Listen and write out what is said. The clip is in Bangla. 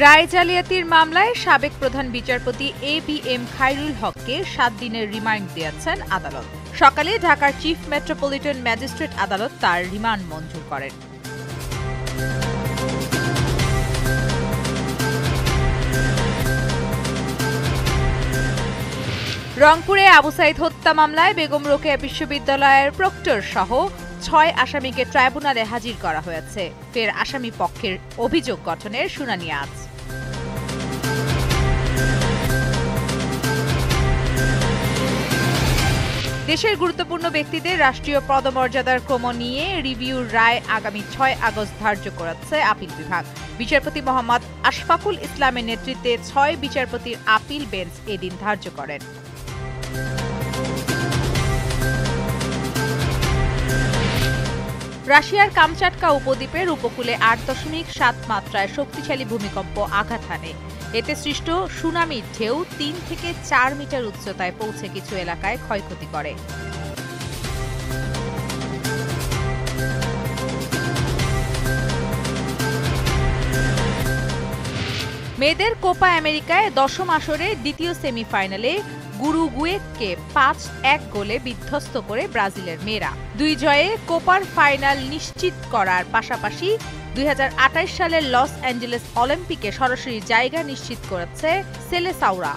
রায় জালিয়াতির মামলায় সাবেক প্রধান বিচারপতি এবিএম খায়রুল হককে 7 দিনের রিমান্ড দিয়েছেন আদালত। সকালে ঢাকার চিফ মেট্রোপলিটন ম্যাজিস্ট্রেট আদালত তার রিমান্ড মঞ্জুর করেন। রংপুরে আবু সাইদ হত্যা মামলায় বেগম রোকেয়া বিশ্ববিদ্যালয়ের প্রক্টর সহ 6 আসামিকে ট্রাইব্যুনালে হাজির করা হয়েছে। ফের আসামি পক্ষের অভিযোগ গঠনের শুনানি আজ। দেশের গুরুত্বপূর্ণ ব্যক্তিদের রাষ্ট্রীয় পদমর্যাদার ক্রম নিয়ে রিভিউর রায় আগামী 6 আগস্ট ধার্য করেছে আপিল বিভাগ। বিচারপতি মোহাম্মদ আশফাকুল ইসলামের নেতৃত্বে 6 বিচারপতির আপিল বেঞ্চ এদিন ধার্য করেন। রাশিয়ার কামচাটকা উপদ্বীপের উপকূলে 8.7 মাত্রায় শক্তিশালী ভূমিকম্প আঘাত হানে। এতে সৃষ্ট সুনামির ঢেউ 3 থেকে 4 মিটার উচ্চতায় পৌঁছে কিছু এলাকায় ক্ষয়ক্ষতি করে। মেয়েদের কোপা আমেরিকায় 10ম আসরে দ্বিতীয় সেমিফাইনালে উরুগুয়েকে 5-1 গোলে বিধ্বস্ত করে ব্রাজিলের মেয়েরা। 2 জয়ে কোপার ফাইনাল নিশ্চিত করার পাশাপাশি 2028 সালের লস অ্যাঞ্জেলেস অলিম্পিকে সরাসরি জায়গা নিশ্চিত করেছে সেলেসাওরা।